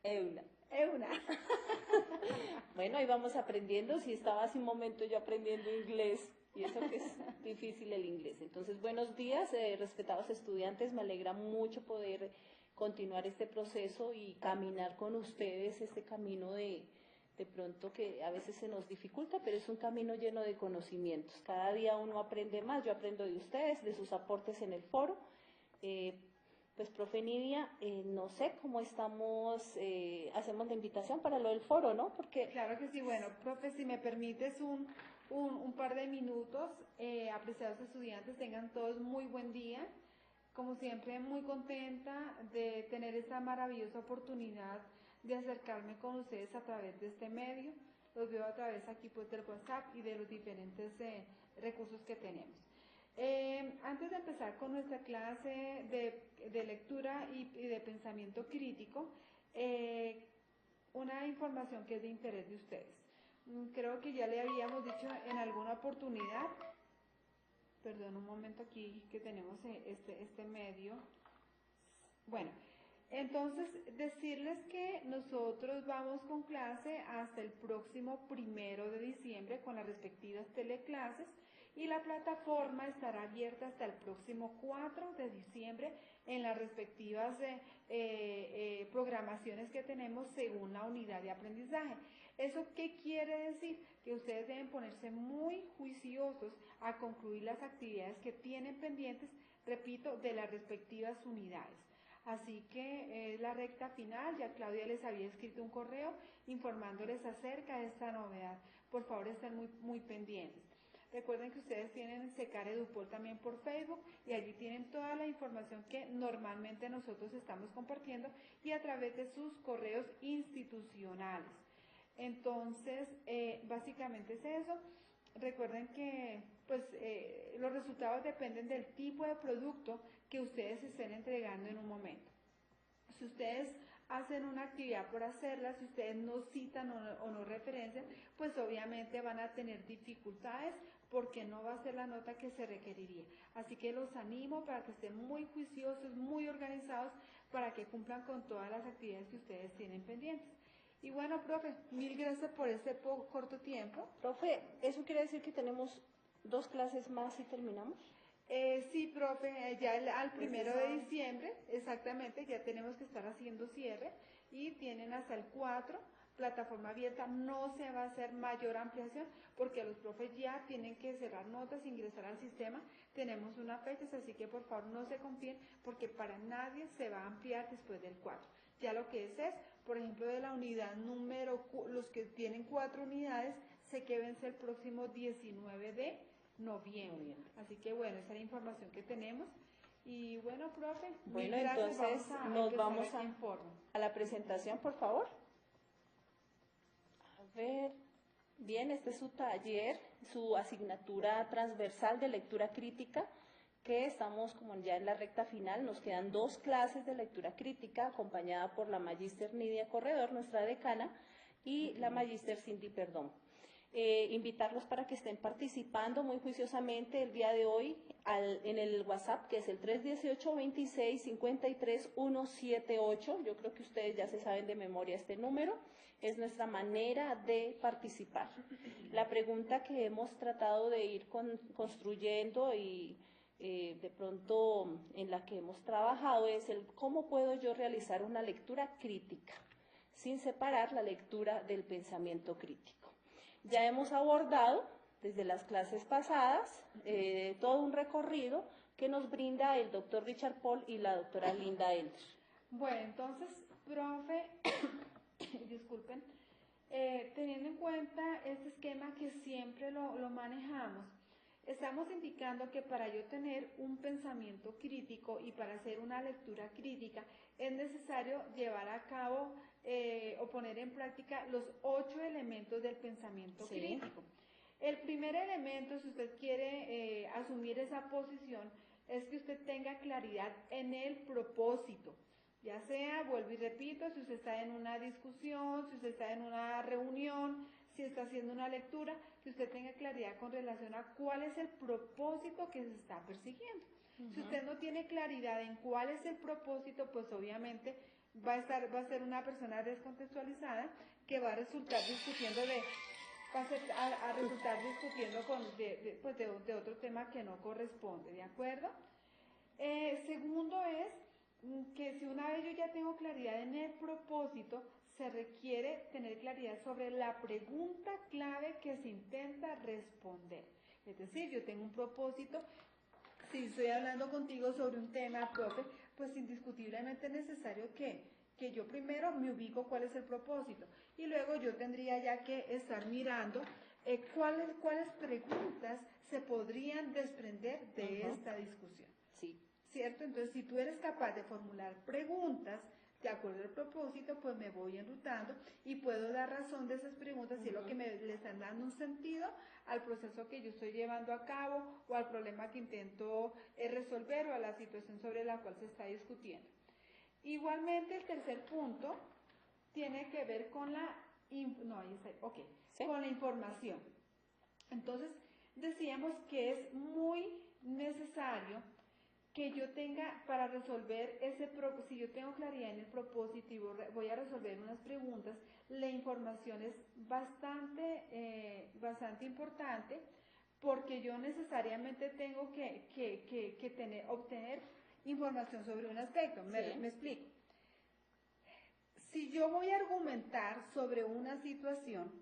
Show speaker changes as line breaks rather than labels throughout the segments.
Euna.
Euna.
Bueno, ahí vamos aprendiendo. Si estaba hace un momento yo aprendiendo inglés, y eso que es difícil el inglés. Entonces, buenos días, respetados estudiantes. Me alegra mucho poder continuar este proceso y caminar con ustedes este camino de pronto que a veces se nos dificulta, pero es un camino lleno de conocimientos. Cada día uno aprende más. Yo aprendo de ustedes, de sus aportes en el foro. Pues, profe Nidia, no sé cómo estamos, hacemos la invitación para lo del foro, ¿no? Porque
Claro que sí. Bueno, profe, si me permites un par de minutos, apreciados estudiantes, tengan todos muy buen día. Como siempre, muy contenta de tener esta maravillosa oportunidad de acercarme con ustedes a través de este medio. Los veo a través aquí pues del WhatsApp y de los diferentes recursos que tenemos. Antes de empezar con nuestra clase de lectura y de pensamiento crítico, una información que es de interés de ustedes. Creo que ya le habíamos dicho en alguna oportunidad, perdón un momento aquí que tenemos este medio. Bueno, entonces decirles que nosotros vamos con clase hasta el próximo 1 de diciembre con las respectivas teleclases y la plataforma estará abierta hasta el próximo 4 de diciembre en las respectivas programaciones que tenemos según la unidad de aprendizaje. ¿Eso qué quiere decir? Que ustedes deben ponerse muy juiciosos a concluir las actividades que tienen pendientes, repito, de las respectivas unidades. Así que es la recta final, ya Claudia les había escrito un correo informándoles acerca de esta novedad. Por favor, estén muy pendientes. Recuerden que ustedes tienen Secar Edupol también por Facebook y allí tienen toda la información que normalmente nosotros estamos compartiendo y a través de sus correos institucionales. Entonces, básicamente es eso. Recuerden que pues, los resultados dependen del tipo de producto que ustedes estén entregando en un momento. Si ustedes hacen una actividad por hacerla, si ustedes no citan o no referencian, pues obviamente van a tener dificultades porque no va a ser la nota que se requeriría. Así que los animo para que estén muy juiciosos, muy organizados, para que cumplan con todas las actividades que ustedes tienen pendientes. Y bueno, profe, mil gracias por este corto tiempo.
profe, ¿eso quiere decir que tenemos 2 clases más y terminamos?
Sí, profe, ya al 1 de diciembre, exactamente, ya tenemos que estar haciendo cierre y tienen hasta el 4, plataforma abierta, no se va a hacer mayor ampliación porque los profes ya tienen que cerrar notas, ingresar al sistema, tenemos una fecha, así que por favor no se confíen porque para nadie se va a ampliar después del 4. Ya lo que es, por ejemplo, de la unidad número, los que tienen 4 unidades, sé que vence el próximo 19 de noviembre. Así que bueno, esa es la información que tenemos. Y bueno, profe,
Bueno,
mil gracias.
entonces nos vamos
a
la presentación, por favor. A ver, bien, este es su taller, su asignatura transversal de lectura crítica, que estamos como ya en la recta final, nos quedan 2 clases de lectura crítica, acompañada por la Magíster Nidia Corredor, nuestra decana, y la Magíster Cindy Perdón. Invitarlos para que estén participando muy juiciosamente el día de hoy en el WhatsApp, que es el 318-26-53-178. Yo creo que ustedes ya se saben de memoria este número. Es nuestra manera de participar. La pregunta que hemos tratado de ir construyendo y de pronto en la que hemos trabajado es el cómo puedo yo realizar una lectura crítica sin separar la lectura del pensamiento crítico. Ya hemos abordado desde las clases pasadas todo un recorrido que nos brinda el doctor Richard Paul y la doctora Linda Elder.
Bueno, entonces, profe, disculpen, teniendo en cuenta este esquema que siempre lo manejamos, estamos indicando que para yo tener un pensamiento crítico y para hacer una lectura crítica es necesario llevar a cabo o poner en práctica los 8 elementos del pensamiento crítico. El primer elemento, si usted quiere asumir esa posición, es que usted tenga claridad en el propósito. Ya sea, vuelvo y repito, si usted está en una discusión, si usted está en una reunión, si está haciendo una lectura, que usted tenga claridad con relación a cuál es el propósito que se está persiguiendo. Si usted no tiene claridad en cuál es el propósito, pues obviamente va a ser una persona descontextualizada que va a resultar discutiendo a resultar discutiendo pues de otro tema que no corresponde, ¿de acuerdo? Segundo es que si una vez yo ya tengo claridad en el propósito, se requiere tener claridad sobre la pregunta clave que se intenta responder. Es decir, yo tengo un propósito, si estoy hablando contigo sobre un tema, profe, pues indiscutiblemente es necesario que yo primero me ubico cuál es el propósito y luego yo tendría ya que estar mirando cuáles preguntas se podrían desprender de esta discusión.
Sí.
¿Cierto? Entonces, si tú eres capaz de formular preguntas de acuerdo al propósito, pues me voy enrutando y puedo dar razón de esas preguntas si es lo que le están dando un sentido al proceso que yo estoy llevando a cabo o al problema que intento resolver o a la situación sobre la cual se está discutiendo. Igualmente, el tercer punto tiene que ver con con la información. Entonces, decíamos que es muy necesario que yo tenga para resolver si yo tengo claridad en el propósito y voy a resolver unas preguntas, la información es bastante importante porque yo necesariamente tengo que obtener información sobre un aspecto. Me explico. Si yo voy a argumentar sobre una situación,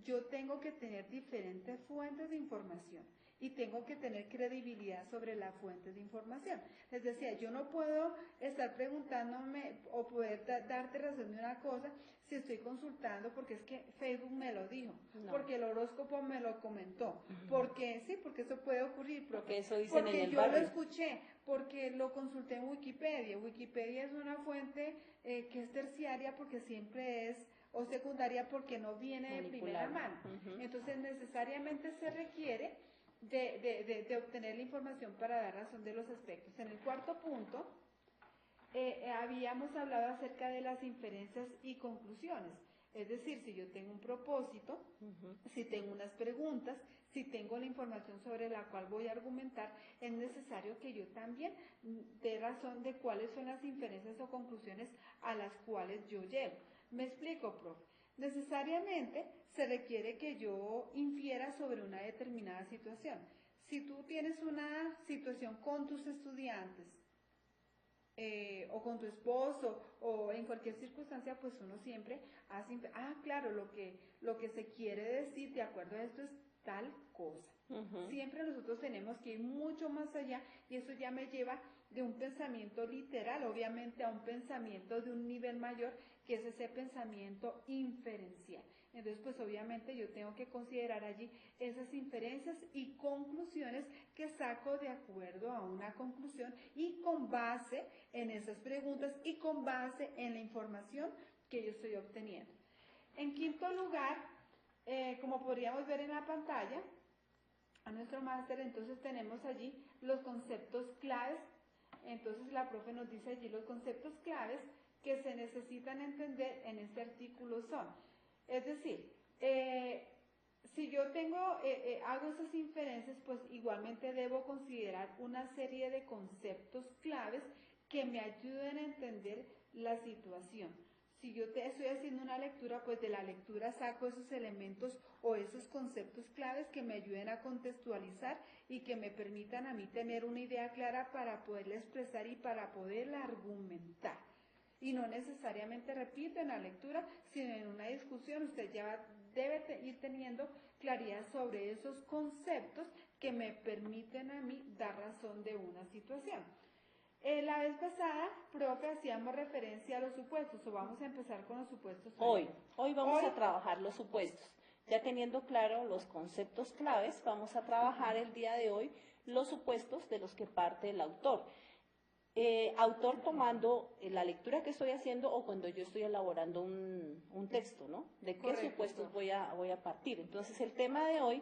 yo tengo que tener diferentes fuentes de información y tengo que tener credibilidad sobre la fuente de información. Les decía, yo no puedo estar preguntándome o poder darte razón de una cosa si estoy consultando porque es que Facebook me lo dijo, porque el horóscopo me lo comentó, porque eso puede ocurrir,
porque eso dicen
porque
en el
yo
barrio.
lo escuché, porque lo consulté en Wikipedia. Wikipedia es una fuente que es terciaria porque siempre es o secundaria porque no viene de primera mano. Entonces necesariamente se requiere de obtener la información para dar razón de los aspectos. En el cuarto punto, habíamos hablado acerca de las inferencias y conclusiones. Es decir, si yo tengo un propósito, si tengo unas preguntas, si tengo la información sobre la cual voy a argumentar, es necesario que yo también dé razón de cuáles son las inferencias o conclusiones a las cuales yo llevo. Me explico, profe. Necesariamente se requiere que yo infiera sobre una determinada situación. Si tú tienes una situación con tus estudiantes, o con tu esposo, o en cualquier circunstancia, pues uno siempre hace, claro, lo que se quiere decir de acuerdo a esto es tal cosa. Siempre nosotros tenemos que ir mucho más allá y eso ya me lleva de un pensamiento literal, obviamente, a un pensamiento de un nivel mayor, que es ese pensamiento inferencial. Entonces, pues obviamente yo tengo que considerar allí esas inferencias y conclusiones que saco de acuerdo a una conclusión y con base en esas preguntas y con base en la información que yo estoy obteniendo. En quinto lugar, como podríamos ver en la pantalla, a nuestro máster, entonces tenemos allí los conceptos claves. Entonces la profe nos dice allí los conceptos claves que se necesitan entender en este artículo son. Es decir, si yo hago esas inferencias, pues igualmente debo considerar una serie de conceptos claves que me ayuden a entender la situación. Si yo estoy haciendo una lectura, pues de la lectura saco esos elementos o esos conceptos claves que me ayuden a contextualizar y que me permitan a mí tener una idea clara para poderla expresar y para poderla argumentar. Y no necesariamente, repito, en la lectura, sino en una discusión, usted ya debe ir teniendo claridad sobre esos conceptos que me permiten a mí dar razón de una situación. La vez pasada, profe, hacíamos referencia a los supuestos, o vamos a empezar con los supuestos.
Hoy vamos a trabajar los supuestos. Ya teniendo claro los conceptos claves, vamos a trabajar el día de hoy los supuestos de los que parte el autor. Autor tomando la lectura que estoy haciendo o cuando yo estoy elaborando un texto, ¿no? ¿De qué supuestos voy a partir? Entonces, el tema de hoy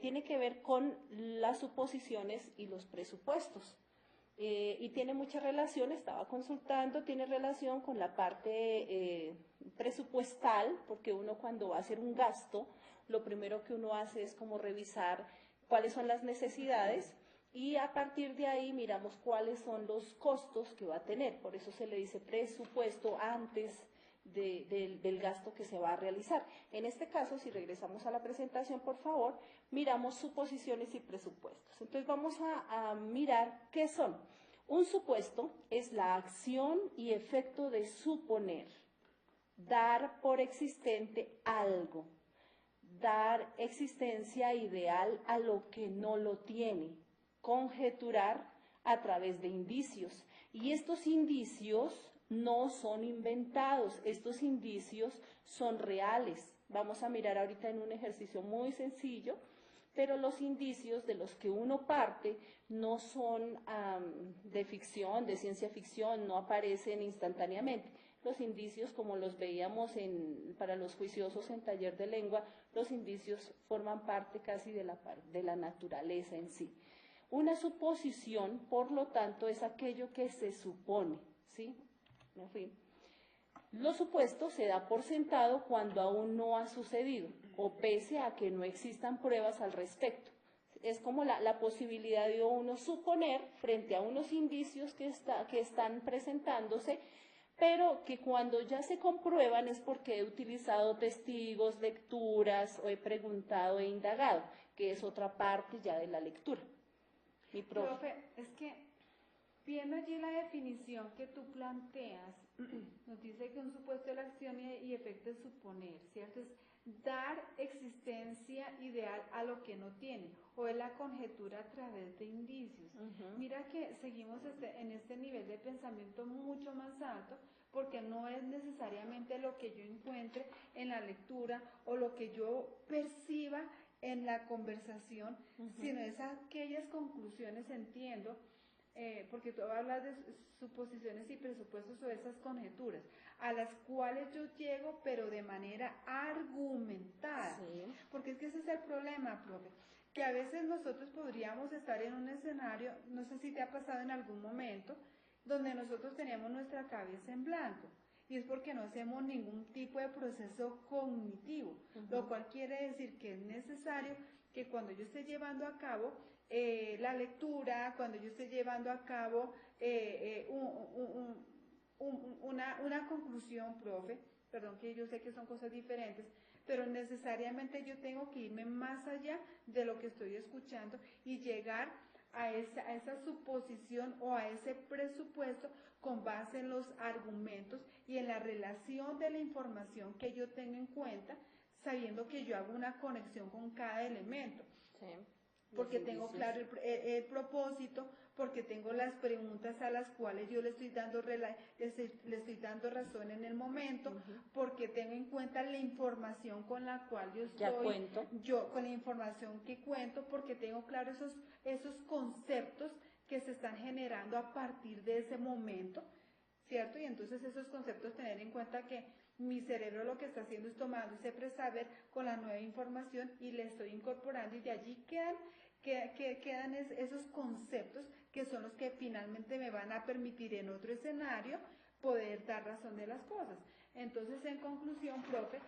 tiene que ver con las suposiciones y los presupuestos. Y tiene mucha relación, estaba consultando, tiene relación con la parte presupuestal, porque uno cuando va a hacer un gasto, lo primero que uno hace es como revisar cuáles son las necesidades y a partir de ahí miramos cuáles son los costos que va a tener. Por eso se le dice presupuesto antes del gasto que se va a realizar. En este caso, si regresamos a la presentación, por favor, miramos suposiciones y presupuestos. Entonces vamos a mirar qué son. Un supuesto es la acción y efecto de suponer, dar por existente algo, dar existencia ideal a lo que no lo tiene, conjeturar a través de indicios. Y estos indicios no son inventados, estos indicios son reales. Vamos a mirar ahorita en un ejercicio muy sencillo, pero los indicios de los que uno parte no son de ficción, de ciencia ficción, no aparecen instantáneamente. Los indicios, como los veíamos para los juiciosos en taller de lengua, los indicios forman parte casi de la naturaleza en sí. Una suposición, por lo tanto, es aquello que se supone, ¿sí? Me fui. Lo supuesto se da por sentado cuando aún no ha sucedido o pese a que no existan pruebas al respecto. Es como la posibilidad de uno suponer frente a unos indicios que están presentándose, pero que cuando ya se comprueban es porque he utilizado testigos, lecturas o he preguntado e indagado, que es otra parte ya de la lectura. Mi
profe, es que viendo allí la definición que tú planteas, nos dice que un supuesto de la acción y efecto es suponer, ¿cierto? Es dar existencia ideal a lo que no tiene, o es la conjetura a través de indicios. Mira que seguimos en este nivel de pensamiento mucho más alto, porque no es necesariamente lo que yo encuentre en la lectura o lo que yo perciba en la conversación, sino es aquellas conclusiones, entiendo, porque tú hablas de suposiciones y presupuestos o esas conjeturas, a las cuales yo llego, pero de manera argumentada. Sí. Porque es que ese es el problema, profe, que a veces nosotros podríamos estar en un escenario, no sé si te ha pasado en algún momento, donde nosotros teníamos nuestra cabeza en blanco. Y es porque no hacemos ningún tipo de proceso cognitivo, lo cual quiere decir que es necesario que cuando yo esté llevando a cabo la lectura, cuando yo esté llevando a cabo una conclusión, profe, perdón que yo sé que son cosas diferentes, pero necesariamente yo tengo que irme más allá de lo que estoy escuchando y llegar a esa suposición o a ese presupuesto con base en los argumentos y en la relación de la información que yo tengo en cuenta, sabiendo que yo hago una conexión con cada elemento. Sí. Porque tengo claro el propósito, porque tengo las preguntas a las cuales yo le estoy dando razón en el momento, porque tengo en cuenta la información con la cual yo estoy, con la información que cuento, porque tengo claro esos conceptos que se están generando a partir de ese momento, ¿cierto? Y entonces esos conceptos tener en cuenta que mi cerebro lo que está haciendo es tomando ese presaber con la nueva información y le estoy incorporando, y de allí quedan esos conceptos que son los que finalmente me van a permitir en otro escenario poder dar razón de las cosas. Entonces, en conclusión, profe,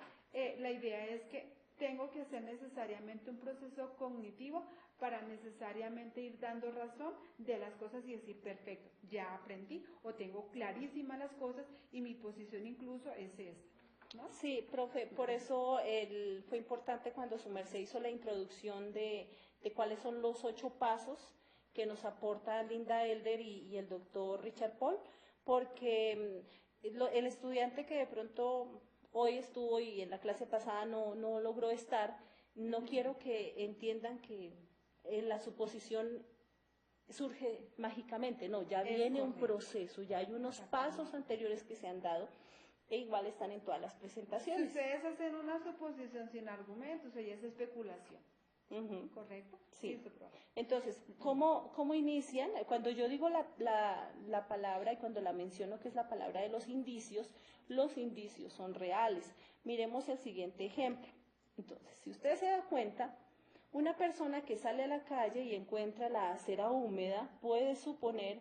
la idea es que tengo que hacer necesariamente un proceso cognitivo para necesariamente ir dando razón de las cosas y decir, perfecto, ya aprendí o tengo clarísimas las cosas y mi posición incluso es esta, ¿no?
Sí, profe, por eso fue importante cuando su merced hizo la introducción de cuáles son los 8 pasos que nos aporta Linda Elder y el doctor Richard Paul, porque el estudiante que de pronto hoy estuvo y en la clase pasada no logró estar, no quiero que entiendan que la suposición surge mágicamente, no, ya viene un proceso, ya hay unos pasos anteriores que se han dado e igual están en todas las presentaciones.
Si ustedes hacen una suposición sin argumentos, ella es especulación. ¿Correcto?
Sí. Entonces, ¿cómo inician? Cuando yo digo la palabra y cuando la menciono, que es la palabra de los indicios son reales. Miremos el siguiente ejemplo. Entonces, si usted se da cuenta, una persona que sale a la calle y encuentra la acera húmeda puede suponer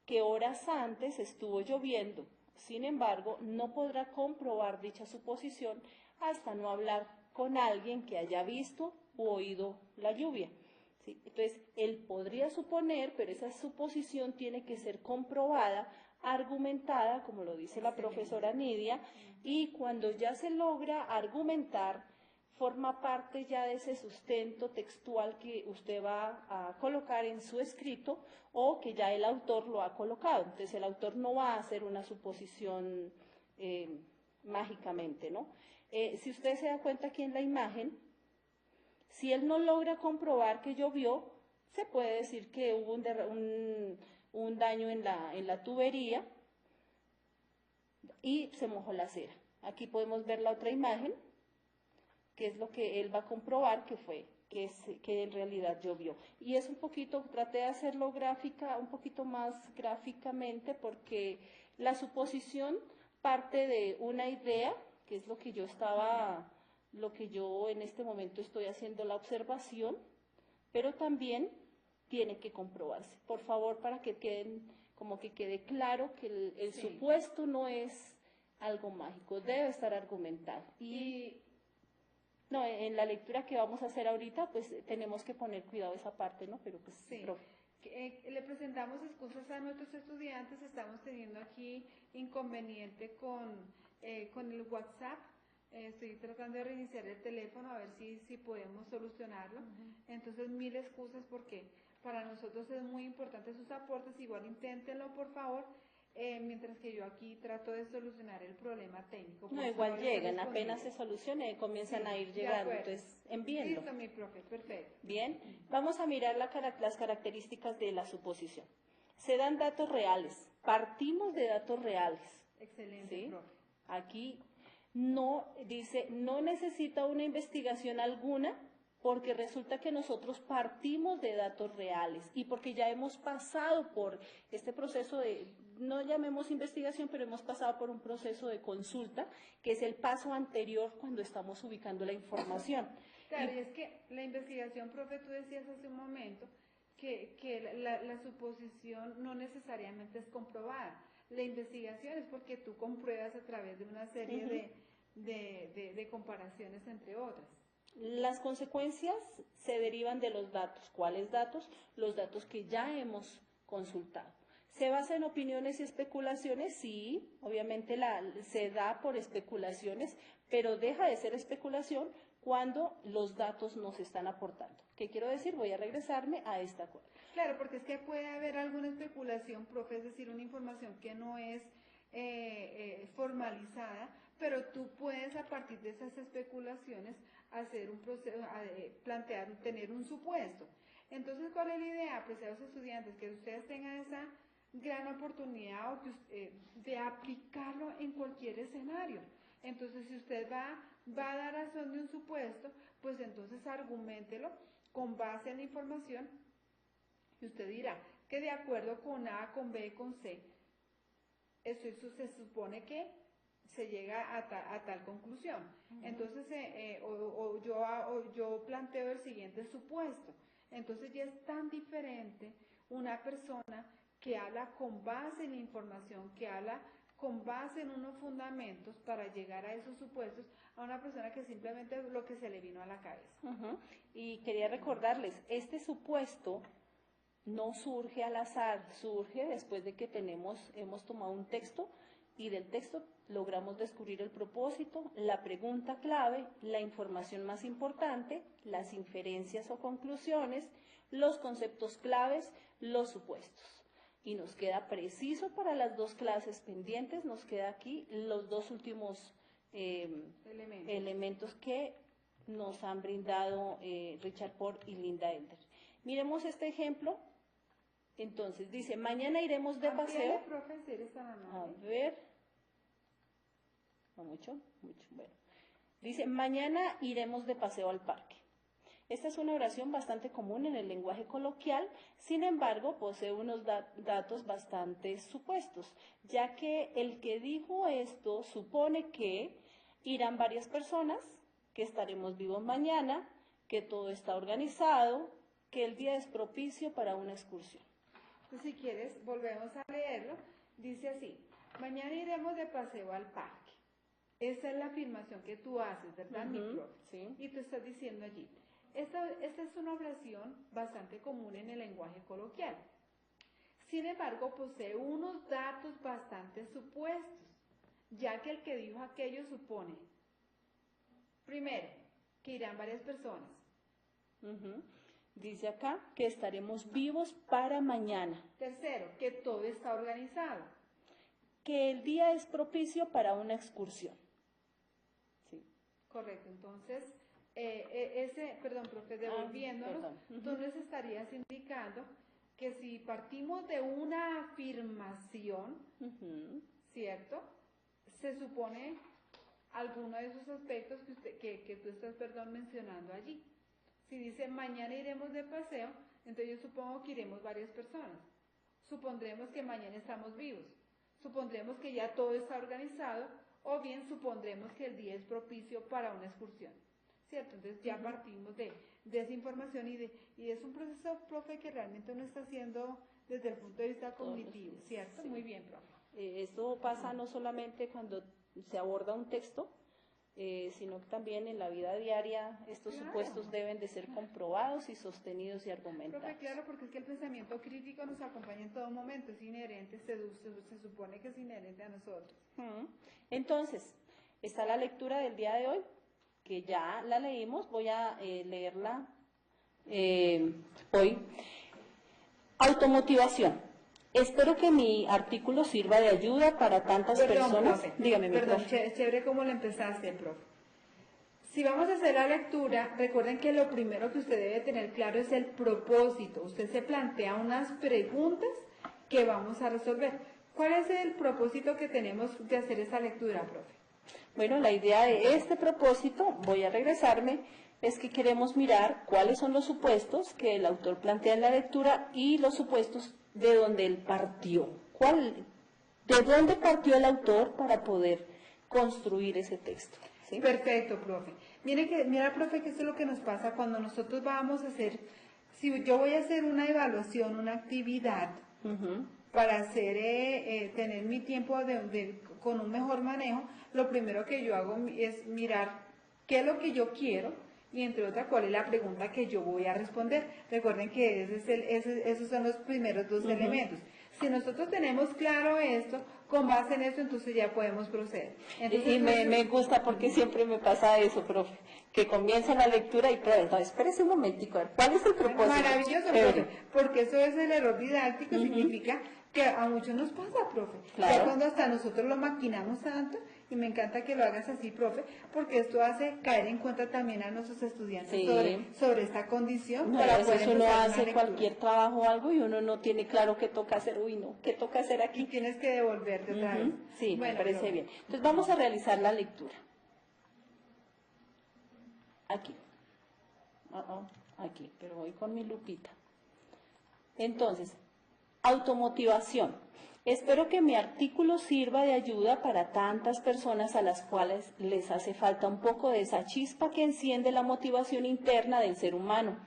que horas antes estuvo lloviendo. Sin embargo, no podrá comprobar dicha suposición hasta no hablar con alguien que haya visto u oído la lluvia. ¿sí? Entonces, él podría suponer, pero esa suposición tiene que ser comprobada, argumentada, como lo dice la profesora Nidia, y cuando ya se logra argumentar, forma parte ya de ese sustento textual que usted va a colocar en su escrito o que ya el autor lo ha colocado. Entonces, el autor no va a hacer una suposición mágicamente, ¿no? Si usted se da cuenta aquí en la imagen, si él no logra comprobar que llovió, se puede decir que hubo un daño en la tubería y se mojó la cera. Aquí podemos ver la otra imagen, que es lo que él va a comprobar que en realidad llovió. Y es un poquito, traté de hacerlo un poquito más gráficamente, porque la suposición parte de una idea, que es lo que yo en este momento estoy haciendo la observación, pero también tiene que comprobarse. Por favor, para que quede claro que el supuesto no es algo mágico, debe estar argumentado. No, en la lectura que vamos a hacer ahorita, pues tenemos que poner cuidado esa parte, ¿no? Pero pues, profe.
Le presentamos excusas a nuestros estudiantes, estamos teniendo aquí inconveniente con el WhatsApp. Estoy tratando de reiniciar el teléfono a ver si podemos solucionarlo. Entonces, mil excusas porque para nosotros es muy importante sus aportes. Igual inténtenlo, por favor, mientras que yo aquí trato de solucionar el problema técnico.
No, igual llegan, apenas se solucione, comienzan a ir llegando, entonces envíenlo.
Listo, mi profe, perfecto.
Bien, vamos a mirar las características de la suposición. Se dan datos reales, partimos de datos reales.
Excelente,
¿sí?
profe.
Aquí no necesita una investigación alguna, porque resulta que nosotros partimos de datos reales y porque ya hemos pasado por este proceso no llamemos investigación, pero hemos pasado por un proceso de consulta, que es el paso anterior cuando estamos ubicando la información.
Claro, y es que la investigación, profe, tú decías hace un momento que la suposición no necesariamente es comprobada. La investigación es porque tú compruebas a través de una serie de comparaciones entre otras.
Las consecuencias se derivan de los datos. ¿Cuáles datos? Los datos que ya hemos consultado. ¿Se basa en opiniones y especulaciones? Sí, obviamente se da por especulaciones, pero deja de ser especulación cuando los datos nos están aportando. ¿Qué quiero decir? Voy a regresarme a esta cosa.
Claro, porque es que puede haber alguna especulación, profe, es decir, una información que no es formalizada, pero tú puedes a partir de esas especulaciones hacer un proceso, tener un supuesto. Entonces, ¿cuál es la idea? Apreciados estudiantes, que ustedes tengan esa gran oportunidad de aplicarlo en cualquier escenario. Entonces, si usted va a dar razón de un supuesto, pues entonces arguméntelo con base en la información y usted dirá que de acuerdo con A, con B, con C, eso se supone que se llega a tal conclusión. Entonces, yo planteo el siguiente supuesto. Entonces ya es tan diferente una persona que habla con base en la información, que habla con base en unos fundamentos para llegar a esos supuestos, a una persona que simplemente lo que se le vino a la cabeza.
Y quería recordarles, este supuesto no surge al azar, surge después de que hemos tomado un texto y del texto logramos descubrir el propósito, la pregunta clave, la información más importante, las inferencias o conclusiones, los conceptos claves, los supuestos. Y nos queda preciso para las dos clases pendientes, nos queda aquí los dos últimos elementos que nos han brindado Richard Port y Linda Elder. Miremos este ejemplo. Entonces, dice, mañana iremos de paseo. A ver. No mucho, bueno. Dice, mañana iremos de paseo al parque. Esta es una oración bastante común en el lenguaje coloquial, sin embargo, posee unos datos bastante supuestos, ya que el que dijo esto supone que irán varias personas, que estaremos vivos mañana, que todo está organizado, que el día es propicio para una excursión.
Entonces, si quieres, volvemos a leerlo. Dice así, mañana iremos de paseo al parque. Esa es la afirmación que tú haces, ¿verdad, mi profe?
Sí.
Y tú estás diciendo allí, Esta es una oración bastante común en el lenguaje coloquial. Sin embargo, posee unos datos bastante supuestos, ya que el que dijo aquello supone, primero, que irán varias personas.
Dice acá que estaremos vivos para mañana.
Tercero, que todo está organizado.
Que el día es propicio para una excursión. Sí.
Correcto, entonces, perdón, profe, devolviéndonos, tú nos estarías indicando que si partimos de una afirmación, ¿cierto? Se supone alguno de esos aspectos que tú estás, mencionando allí. Si dice, mañana iremos de paseo, entonces yo supongo que iremos varias personas. Supondremos que mañana estamos vivos. Supondremos que ya todo está organizado, o bien supondremos que el día es propicio para una excursión, ¿cierto? Entonces ya partimos de esa información y es un proceso, profe, que realmente uno está haciendo desde el punto de vista cognitivo, ¿cierto? Sí. Muy bien, profe.
Esto pasa no solamente cuando se aborda un texto, sino que también en la vida diaria estos supuestos deben de ser comprobados y sostenidos y argumentados.
Profe, claro, porque es que el pensamiento crítico nos acompaña en todo momento, es inherente, se supone que es inherente a nosotros.
Entonces, está la lectura del día de hoy, que ya la leímos, voy a leerla hoy. Automotivación. Espero que mi artículo sirva de ayuda para tantas personas.
Profe,
Dígame,
perdón, chévere cómo lo empezaste, profe. Si vamos a hacer la lectura, recuerden que lo primero que usted debe tener claro es el propósito. Usted se plantea unas preguntas que vamos a resolver. ¿Cuál es el propósito que tenemos de hacer esta lectura, profe?
Bueno, la idea de este propósito, voy a regresarme, es que queremos mirar cuáles son los supuestos que el autor plantea en la lectura y los supuestos de donde él partió. ¿De dónde partió el autor para poder construir ese texto? ¿Sí?
Perfecto, profe. Mira, profe, que esto es lo que nos pasa cuando nosotros vamos a hacer, si yo voy a hacer una evaluación, una actividad, para hacer, tener mi tiempo con un mejor manejo, lo primero que yo hago es mirar qué es lo que yo quiero, y entre otras, cuál es la pregunta que yo voy a responder. Recuerden que esos son los primeros dos elementos. Si nosotros tenemos claro esto, con base en esto, entonces ya podemos proceder. Entonces,
me gusta porque siempre me pasa eso, profe, que comienza la lectura y espérese un momentico, ¿cuál es el propósito?
Maravilloso, profe, porque eso es el error didáctico, significa que a muchos nos pasa, profe. Claro. Ya cuando hasta nosotros lo maquinamos tanto, y me encanta que lo hagas así, profe, porque esto hace caer en cuenta también a nuestros estudiantes sobre esta condición.
No, para a veces uno hace cualquier trabajo o algo y uno no tiene claro qué toca hacer, qué toca hacer aquí.
Y tienes que devolverte otra vez.
Sí, bueno, me parece bien. Entonces vamos a realizar la lectura. Aquí. Aquí, pero voy con mi lupita. Entonces, automotivación. Espero que mi artículo sirva de ayuda para tantas personas a las cuales les hace falta un poco de esa chispa que enciende la motivación interna del ser humano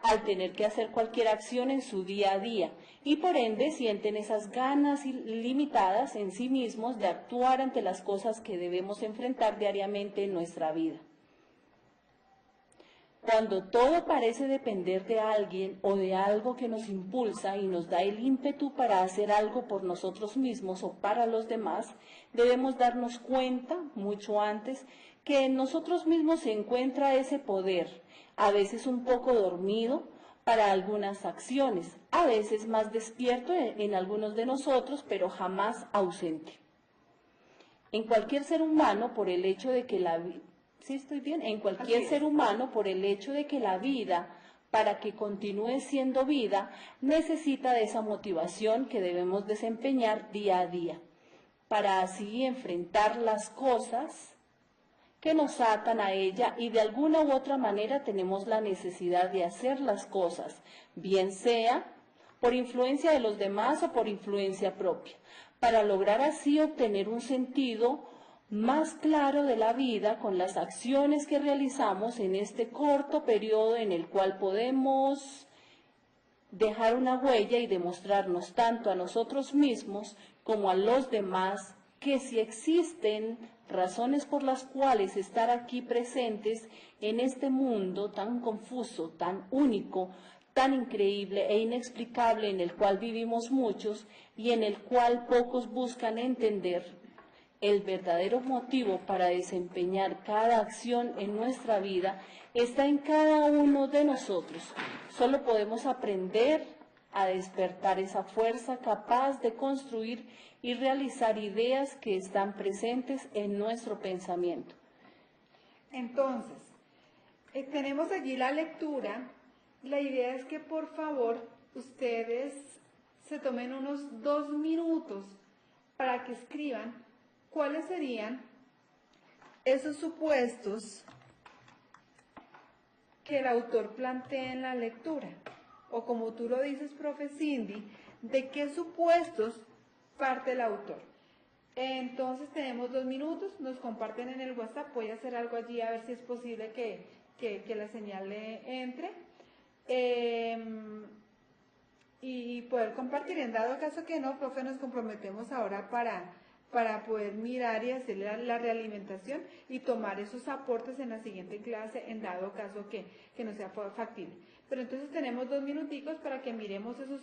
al tener que hacer cualquier acción en su día a día y por ende sienten esas ganas ilimitadas en sí mismos de actuar ante las cosas que debemos enfrentar diariamente en nuestra vida. Cuando todo parece depender de alguien o de algo que nos impulsa y nos da el ímpetu para hacer algo por nosotros mismos o para los demás, debemos darnos cuenta, mucho antes, que en nosotros mismos se encuentra ese poder, a veces un poco dormido para algunas acciones, a veces más despierto en algunos de nosotros, pero jamás ausente. En cualquier ser humano, por el hecho de que en cualquier ser humano, por el hecho de que la vida, para que continúe siendo vida, necesita de esa motivación que debemos desempeñar día a día, para así enfrentar las cosas que nos atan a ella y de alguna u otra manera tenemos la necesidad de hacer las cosas, bien sea por influencia de los demás o por influencia propia, para lograr así obtener un sentido más claro de la vida con las acciones que realizamos en este corto periodo en el cual podemos dejar una huella y demostrarnos tanto a nosotros mismos como a los demás que si existen razones por las cuales estar aquí presentes en este mundo tan confuso, tan único, tan increíble e inexplicable en el cual vivimos muchos y en el cual pocos buscan entender. El verdadero motivo para desempeñar cada acción en nuestra vida está en cada uno de nosotros. Solo podemos aprender a despertar esa fuerza capaz de construir y realizar ideas que están presentes en nuestro pensamiento.
Entonces, tenemos allí la lectura. La idea es que por favor ustedes se tomen unos 2 minutos para que escriban cuáles serían esos supuestos que el autor plantea en la lectura. O como tú lo dices, profe Cindy, ¿de qué supuestos parte el autor? Entonces tenemos 2 minutos, nos comparten en el WhatsApp, voy a hacer algo allí a ver si es posible que la señal le entre. Y poder compartir. En dado caso que no, profe, nos comprometemos ahora para poder mirar y hacer la realimentación y tomar esos aportes en la siguiente clase, en dado caso que no sea factible. Pero entonces tenemos 2 minuticos para que miremos esos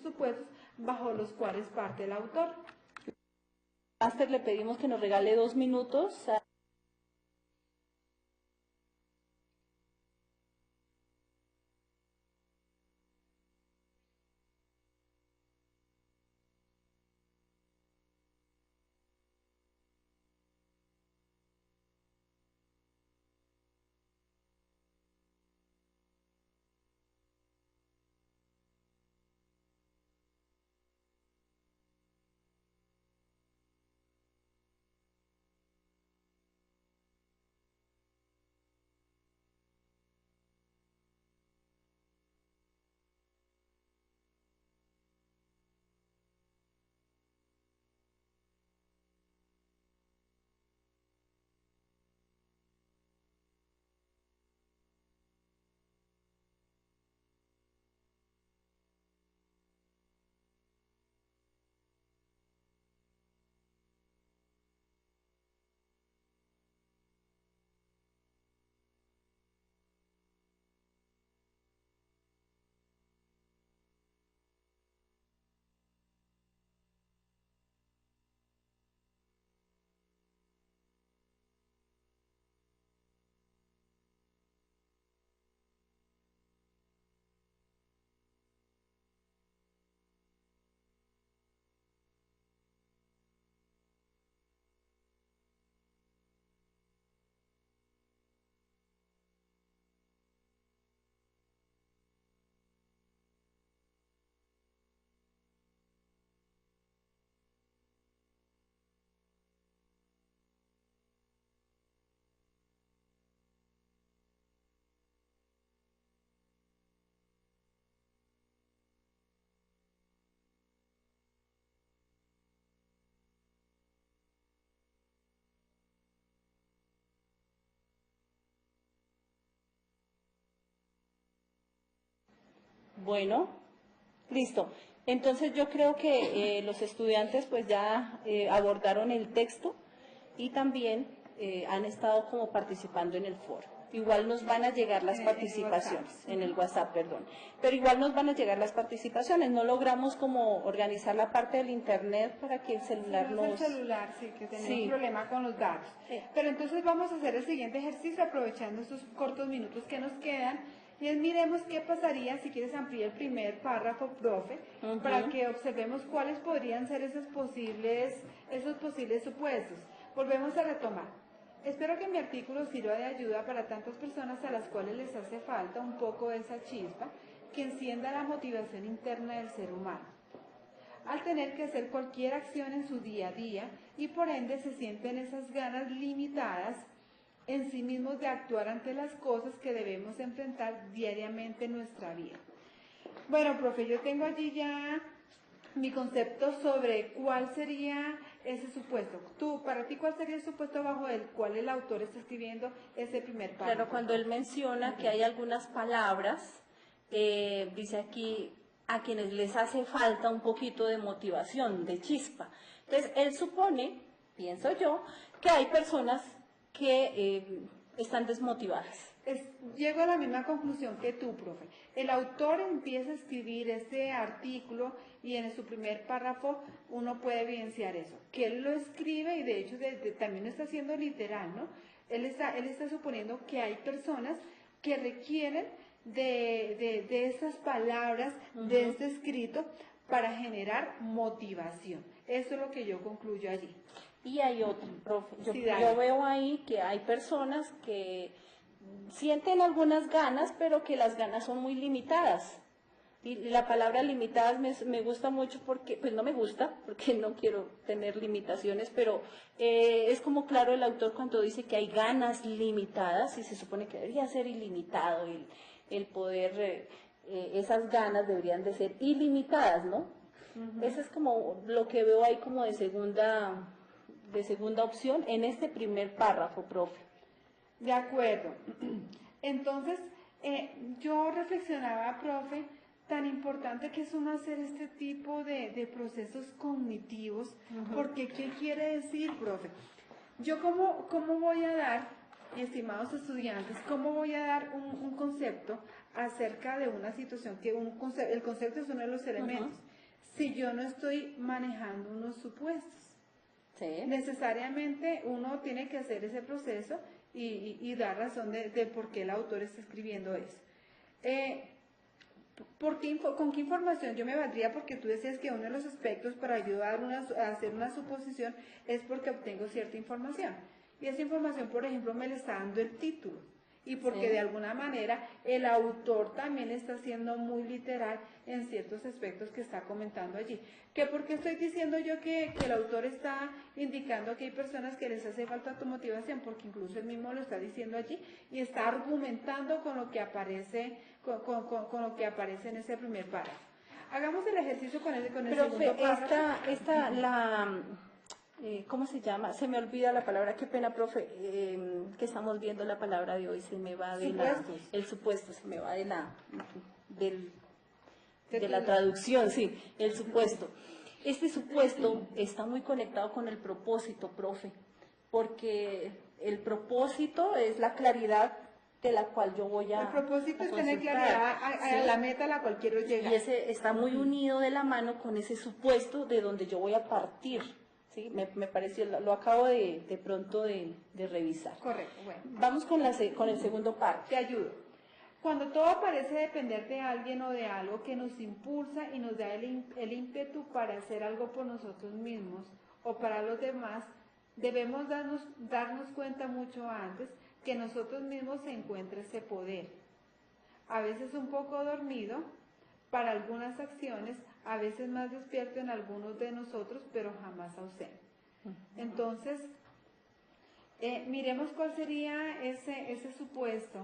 supuestos bajo los cuales parte el autor.
Máster, le pedimos que nos regale 2 minutos. Bueno, listo. Entonces yo creo que los estudiantes pues ya abordaron el texto y también han estado como participando en el foro. Igual nos van a llegar las participaciones, en el WhatsApp, perdón. Pero igual nos van a llegar las participaciones. No logramos como organizar la parte del internet para que el celular
no
nos...
El celular, sí, que tenemos un problema con los datos. Pero entonces vamos a hacer el siguiente ejercicio aprovechando estos cortos minutos que nos quedan. Y miremos qué pasaría si quieres ampliar el primer párrafo, profe, para que observemos cuáles podrían ser esos posibles supuestos. Volvemos a retomar. Espero que mi artículo sirva de ayuda para tantas personas a las cuales les hace falta un poco de esa chispa que encienda la motivación interna del ser humano. Al tener que hacer cualquier acción en su día a día y por ende se sienten esas ganas limitadas en sí mismos de actuar ante las cosas que debemos enfrentar diariamente en nuestra vida. Bueno, profe, yo tengo allí ya mi concepto sobre cuál sería ese supuesto. Para ti, ¿cuál sería el supuesto bajo el cual el autor está escribiendo ese primer párrafo?
Claro, cuando él menciona que hay algunas palabras, dice aquí, a quienes les hace falta un poquito de motivación, de chispa. Entonces, él supone, pienso yo, que hay personas que están desmotivadas.
Llego a la misma conclusión que tú, profe. El autor empieza a escribir este artículo y en su primer párrafo uno puede evidenciar eso, que él lo escribe y de hecho también lo está haciendo literal, ¿no? Él está suponiendo que hay personas que requieren de estas palabras, de este escrito, para generar motivación. Eso es lo que yo concluyo allí.
Y hay otro, profe.
Sí,
Yo veo ahí que hay personas que sienten algunas ganas, pero que las ganas son muy limitadas. Y la palabra limitadas me gusta mucho porque, pues no me gusta, porque no quiero tener limitaciones, pero es como claro el autor cuando dice que hay ganas limitadas y se supone que debería ser ilimitado el poder, esas ganas deberían de ser ilimitadas, ¿no? Eso es como lo que veo ahí como de segunda opción en este primer párrafo, profe.
De acuerdo. Entonces, yo reflexionaba, profe, tan importante que es uno hacer este tipo de procesos cognitivos, porque ¿qué quiere decir, profe? Yo cómo voy a dar, estimados estudiantes, cómo voy a dar un concepto acerca de una situación, el concepto es uno de los elementos, si yo no estoy manejando unos supuestos.
Sí.
Necesariamente uno tiene que hacer ese proceso y dar razón de por qué el autor está escribiendo eso. ¿Con qué información yo me valdría? Porque tú decías que uno de los aspectos para ayudar a hacer una suposición es porque obtengo cierta información. Y esa información, por ejemplo, me la está dando el título. Y porque de alguna manera el autor también está siendo muy literal en ciertos aspectos que está comentando allí. ¿Que por qué estoy diciendo yo que el autor está indicando que hay personas que les hace falta tu motivación? Porque incluso él mismo lo está diciendo allí y está argumentando con lo que aparece, con lo que aparece en ese primer párrafo. Hagamos el ejercicio con el segundo párrafo.
¿Cómo se llama? Se me olvida la palabra, qué pena, profe, que estamos viendo la palabra de hoy, se me va de el supuesto, se me va de la traducción, sí, el supuesto. Este supuesto está muy conectado con el propósito, profe, porque el propósito es la claridad de la cual yo voy a...
El propósito es tener claridad a la meta a la cual quiero llegar.
Y ese está muy unido de la mano con ese supuesto de donde yo voy a partir. ¿Sí? Me pareció, lo acabo de pronto de revisar.
Correcto, bueno.
Vamos con el segundo párrafo.
Te ayudo. Cuando todo parece depender de alguien o de algo que nos impulsa y nos da el ímpetu para hacer algo por nosotros mismos o para los demás, debemos darnos cuenta mucho antes que nosotros mismos se encuentra ese poder. A veces un poco dormido para algunas acciones, a veces más despierto en algunos de nosotros, pero jamás ausente. Entonces, miremos cuál sería ese supuesto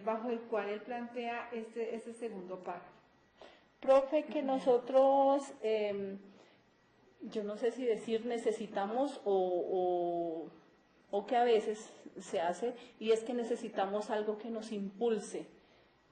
bajo el cual él plantea ese segundo párrafo.
Profe, que nosotros, yo no sé si decir necesitamos o que a veces se hace, y es que necesitamos algo que nos impulse.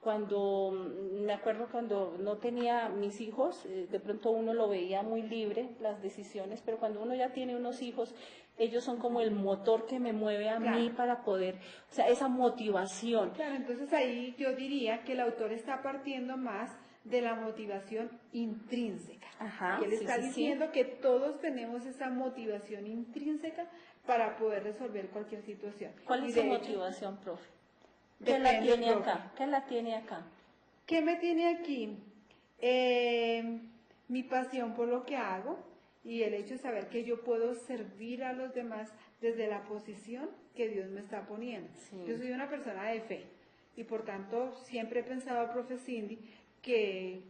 Me acuerdo cuando no tenía mis hijos, de pronto uno lo veía muy libre, las decisiones, pero cuando uno ya tiene unos hijos, ellos son como el motor que me mueve a mí para poder, o sea, esa motivación.
Claro, entonces ahí yo diría que el autor está partiendo más de la motivación intrínseca.
Ajá,
él está diciendo que todos tenemos esa motivación intrínseca para poder resolver cualquier situación.
¿Cuál es su motivación, profe? ¿Qué la tiene acá? ¿Qué la tiene acá?
¿Qué me tiene aquí? Mi pasión por lo que hago y el hecho de saber que yo puedo servir a los demás desde la posición que Dios me está poniendo. Sí. Yo soy una persona de fe y por tanto siempre he pensado, profe Cindy, que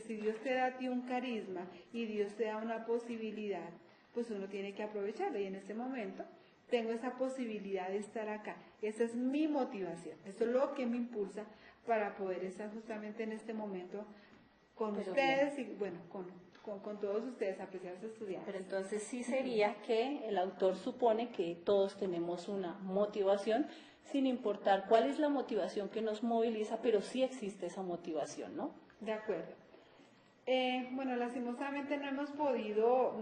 si Dios te da a ti un carisma y Dios te da una posibilidad, pues uno tiene que aprovecharlo y en este momento tengo esa posibilidad de estar acá. Esa es mi motivación. Eso es lo que me impulsa para poder estar justamente en este momento con ustedes y bueno, con todos ustedes, apreciados estudiantes.
Pero entonces sí sería que el autor supone que todos tenemos una motivación, sin importar cuál es la motivación que nos moviliza, pero sí existe esa motivación, ¿no?
De acuerdo. Bueno, lastimosamente no hemos podido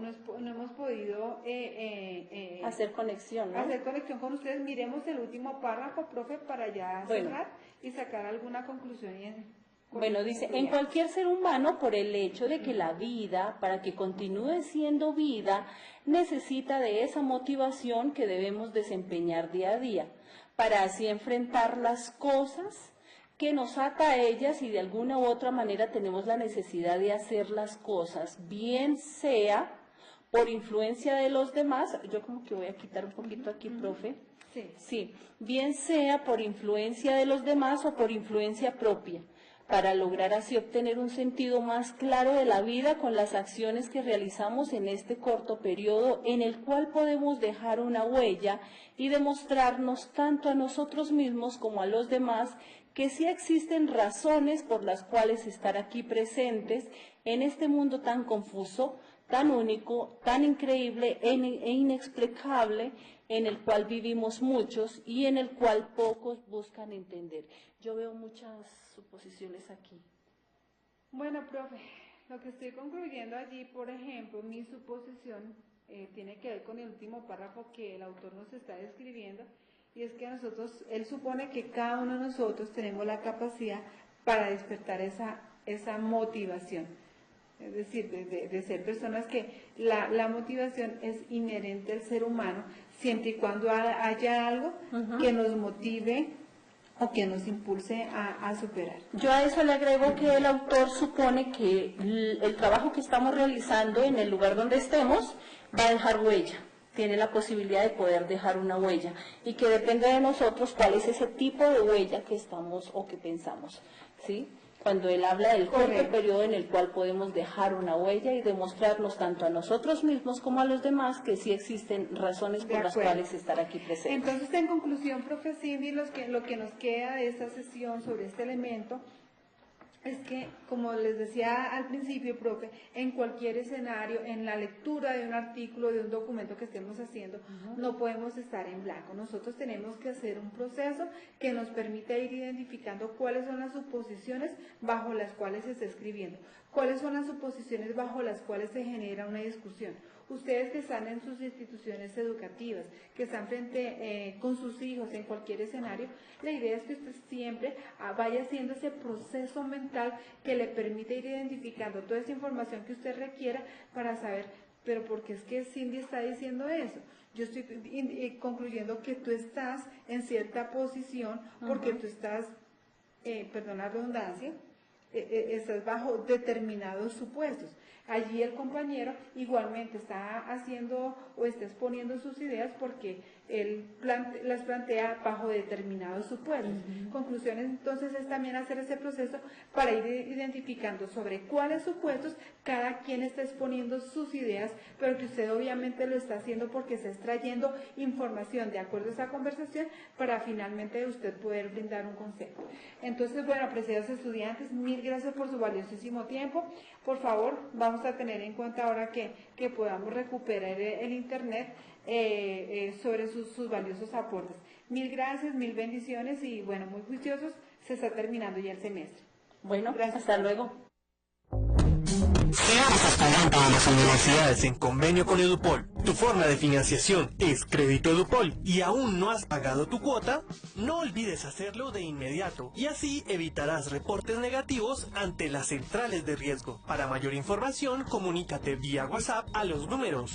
Hacer conexión, ¿no?
hacer conexión con ustedes. Miremos el último párrafo, profe, para ya cerrar y sacar alguna conclusión.
Bueno, dice, en cualquier ser humano, por el hecho de que la vida, para que continúe siendo vida, necesita de esa motivación que debemos desempeñar día a día, para así enfrentar las cosas que nos ata a ellas y de alguna u otra manera tenemos la necesidad de hacer las cosas, bien sea por influencia de los demás, yo como que voy a quitar un poquito aquí, profe. Sí, bien sea por influencia de los demás o por influencia propia, para lograr así obtener un sentido más claro de la vida con las acciones que realizamos en este corto periodo en el cual podemos dejar una huella y demostrarnos tanto a nosotros mismos como a los demás que sí existen razones por las cuales estar aquí presentes en este mundo tan confuso, tan único, tan increíble e inexplicable, en el cual vivimos muchos y en el cual pocos buscan entender. Yo veo muchas suposiciones aquí.
Bueno, profe, lo que estoy concluyendo allí, por ejemplo, mi suposición tiene que ver con el último párrafo que el autor nos está describiendo, y es que él supone que cada uno de nosotros tenemos la capacidad para despertar esa motivación. Es decir, de ser personas que la motivación es inherente al ser humano, siempre y cuando haya algo que nos motive o que nos impulse a superar.
Yo a eso le agrego que el autor supone que el trabajo que estamos realizando en el lugar donde estemos va a dejar huella, tiene la posibilidad de poder dejar una huella y que depende de nosotros cuál es ese tipo de huella que estamos o que pensamos, ¿sí? Cuando él habla del corto periodo en el cual podemos dejar una huella y demostrarnos tanto a nosotros mismos como a los demás que sí existen razones por las cuales estar aquí presentes.
Entonces, en conclusión, profe Cindy, lo que nos queda de esta sesión sobre este elemento es que, como les decía al principio, profe, en cualquier escenario, en la lectura de un artículo, de un documento que estemos haciendo, no podemos estar en blanco. Nosotros tenemos que hacer un proceso que nos permita ir identificando cuáles son las suposiciones bajo las cuales se está escribiendo, cuáles son las suposiciones bajo las cuales se genera una discusión. Ustedes que están en sus instituciones educativas, que están frente con sus hijos en cualquier escenario, la idea es que usted siempre vaya haciendo ese proceso mental que le permite ir identificando toda esa información que usted requiera para saber, pero ¿por qué es que Cindy está diciendo eso? Yo estoy concluyendo que tú estás en cierta posición porque tú estás, perdón la redundancia, estás bajo determinados supuestos. Allí el compañero igualmente está haciendo o está exponiendo sus ideas porque él las plantea bajo determinados supuestos. Conclusiones, entonces, es también hacer ese proceso para ir identificando sobre cuáles supuestos cada quien está exponiendo sus ideas, pero que usted obviamente lo está haciendo porque está extrayendo información de acuerdo a esa conversación para finalmente usted poder brindar un consejo. Entonces, bueno, apreciados estudiantes, mil gracias por su valiosísimo tiempo. Por favor, vamos a tener en cuenta ahora que podamos recuperar el Internet sobre sus valiosos aportes. Mil gracias, mil bendiciones y bueno, muy juiciosos, se está terminando ya el semestre.
Bueno, gracias, hasta luego.
Si eres estudiante de las universidades en convenio con Edupol, tu forma de financiación es crédito Edupol y aún no has pagado tu cuota, no olvides hacerlo de inmediato y así evitarás reportes negativos ante las centrales de riesgo. Para mayor información, comunícate vía WhatsApp a los números